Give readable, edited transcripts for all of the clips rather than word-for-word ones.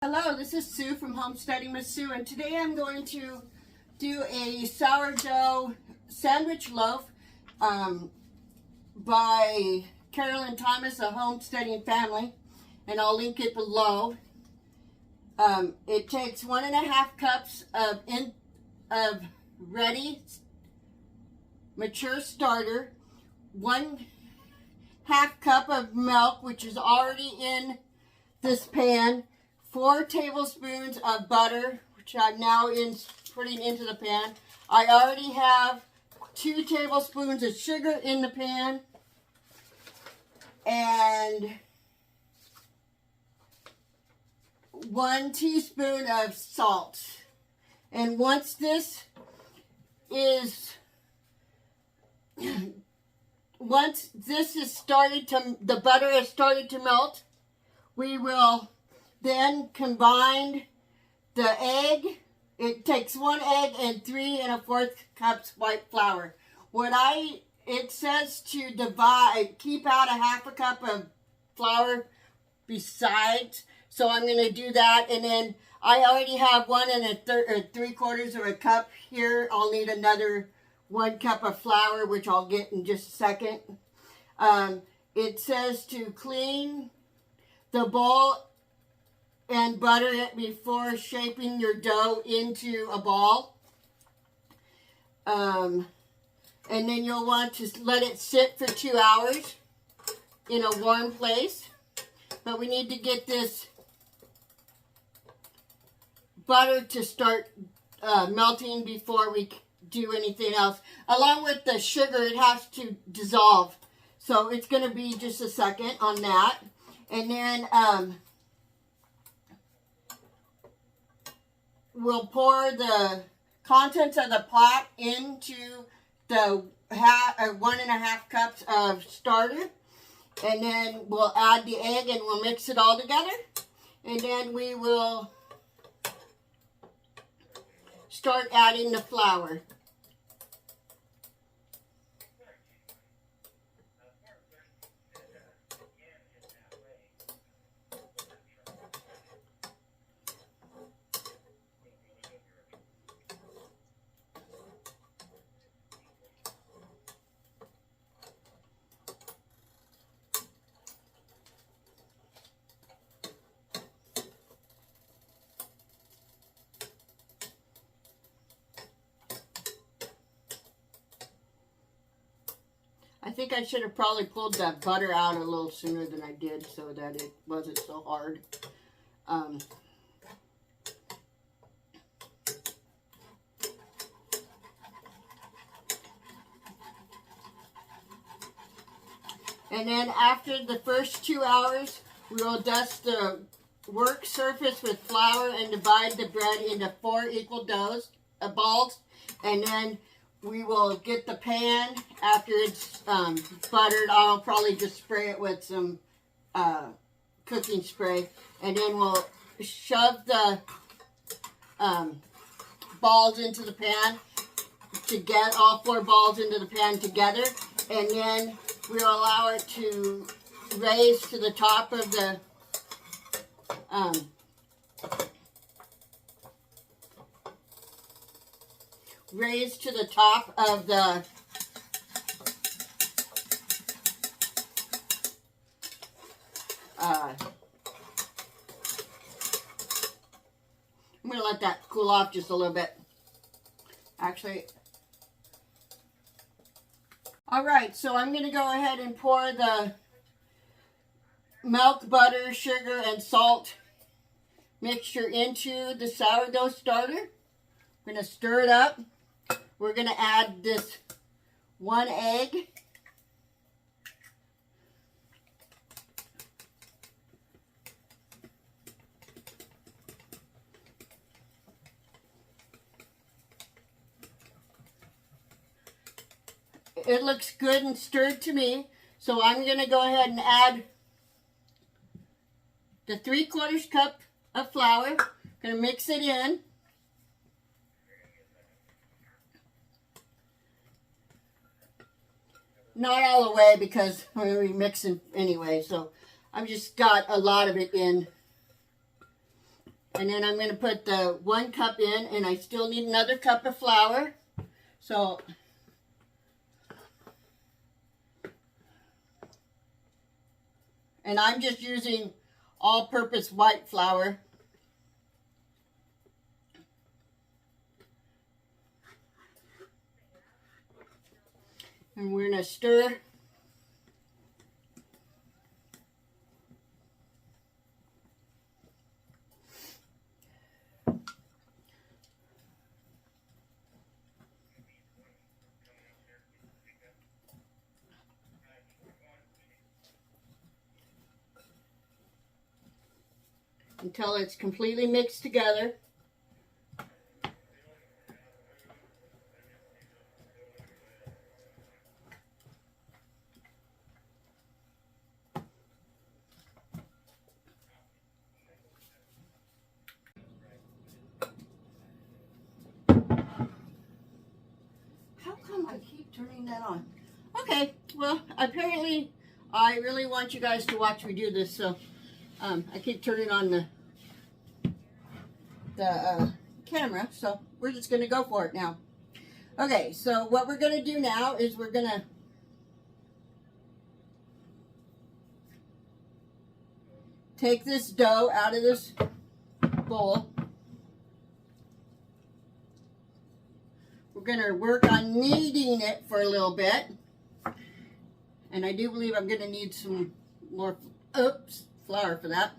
Hello, this is Sue from Homesteading with Sue, and today I'm going to do a sourdough sandwich loaf by Carolyn Thomas, a homesteading family, and I'll link it below. It takes 1.5 cups of ready mature starter, 1/2 cup of milk, which is already in this pan, 4 tablespoons of butter, which I'm now putting into the pan. I already have 2 tablespoons of sugar in the pan, and 1 teaspoon of salt. And once this is the butter has started to melt, we will then combine the egg. It takes 1 egg and 3 1/4 cups white flour. It says to keep out 1/2 cup of flour besides, so I'm going to do that. And then I already have 1 3/4 cup here. I'll need another 1 cup of flour, which I'll get in just a second. It says to clean the bowl and butter it before shaping your dough into a ball. And then you'll want to let it sit for 2 hours in a warm place. But we need to get this butter to start melting before we do anything else. Along with the sugar, it has to dissolve. So it's going to be just a second on that. And then we'll pour the contents of the pot into the 1.5 cups of starter. And then we'll add the egg and we'll mix it all together. And then we will start adding the flour. I think I should have probably pulled that butter out a little sooner than I did so that it wasn't so hard. And then after the first 2 hours, we will dust the work surface with flour and divide the bread into 4 equal balls. And then we will get the pan after it's buttered. I'll probably just spray it with some cooking spray. And then we'll shove the balls into the pan to get all 4 balls into the pan together. And then we'll allow it to raise to the top of the I'm going to let that cool off just a little bit. Actually, alright, so I'm going to go ahead and pour the milk, butter, sugar, and salt mixture into the sourdough starter. We're going to stir it up. We're going to add this 1 egg. It looks good and stirred to me, so I'm going to go ahead and add the 3/4 cup of flour. I'm going to mix it in. Not all the way because we're going to be mixing anyway, so I've just got a lot of it in. And then I'm going to put the 1 cup in, and I still need another cup of flour. So, and I'm just using all-purpose white flour. And we're going to stir. Until it's completely mixed together. How come I keep turning that on? Okay, well, apparently I really want you guys to watch me do this, so I keep turning on the camera, so we're just going to go for it now. Okay, so what we're going to do now is we're going to take this dough out of this bowl. We're going to work on kneading it for a little bit. And I do believe I'm going to need some more flour for that.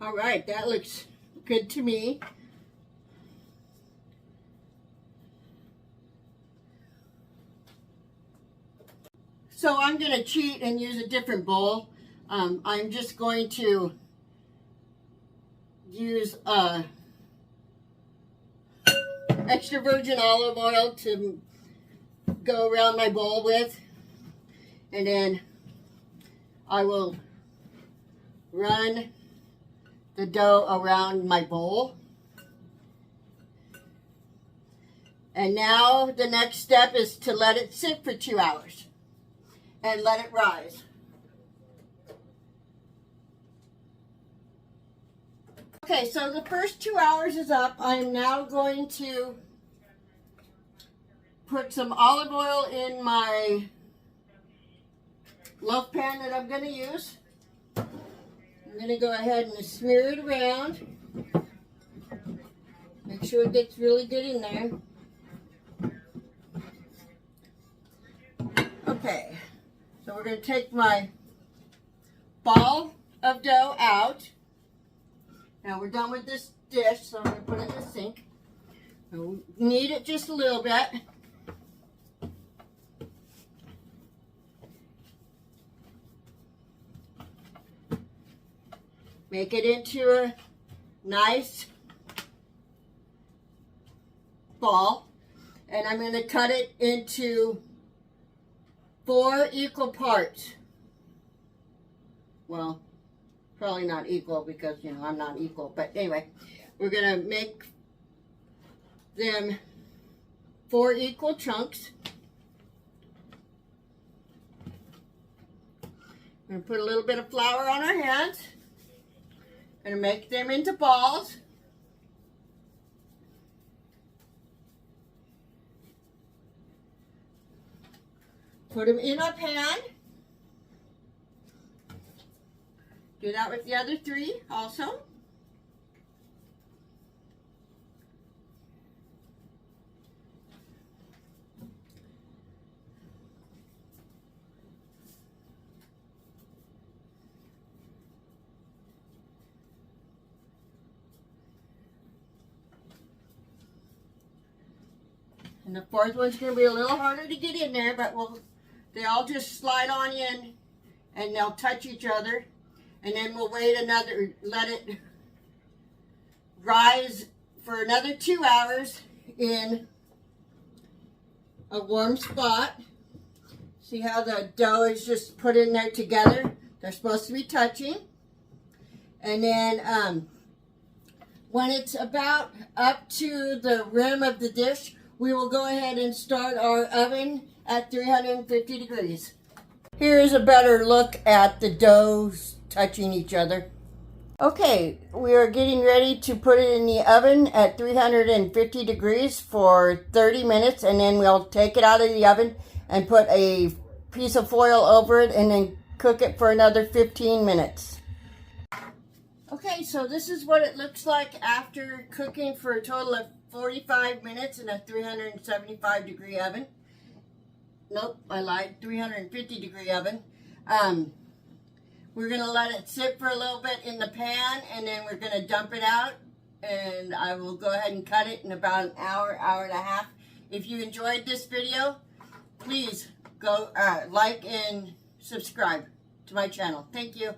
All right, that looks good to me. So I'm going to cheat and use a different bowl. I'm just going to use extra virgin olive oil to go around my bowl with. And then I will run the dough around my bowl. And now the next step is to let it sit for 2 hours and let it rise. Okay, so the first 2 hours is up. I'm now going to put some olive oil in my loaf pan that I'm going to use. I'm going to go ahead and smear it around. Make sure it gets really good in there. Okay, so we're going to take my ball of dough out. Now we're done with this dish, so I'm going to put it in the sink. We'll knead it just a little bit. Make it into a nice ball. And I'm going to cut it into 4 equal parts. Well, probably not equal because, you know, I'm not equal. But anyway, we're going to make them 4 equal chunks. We're going to put a little bit of flour on our hands and make them into balls. Put them in our pan. Do that with the other 3 also. And the 4th one's going to be a little harder to get in there, but they all just slide on in and they'll touch each other. And then we'll wait let it rise for another 2 hours in a warm spot. See how the dough is just put in there together? They're supposed to be touching. And then when it's about up to the rim of the dish, we will go ahead and start our oven at 350 degrees. Here's a better look at the doughs touching each other. Okay, we are getting ready to put it in the oven at 350 degrees for 30 minutes, and then we'll take it out of the oven and put a piece of foil over it and then cook it for another 15 minutes. Okay, so this is what it looks like after cooking for a total of 45 minutes in a 375 degree oven. Nope, I lied, 350 degree oven. We're going to let it sit for a little bit in the pan, and then we're going to dump it out, and I will go ahead and cut it in about an hour, hour and a half. If you enjoyed this video, please go like and subscribe to my channel. Thank you.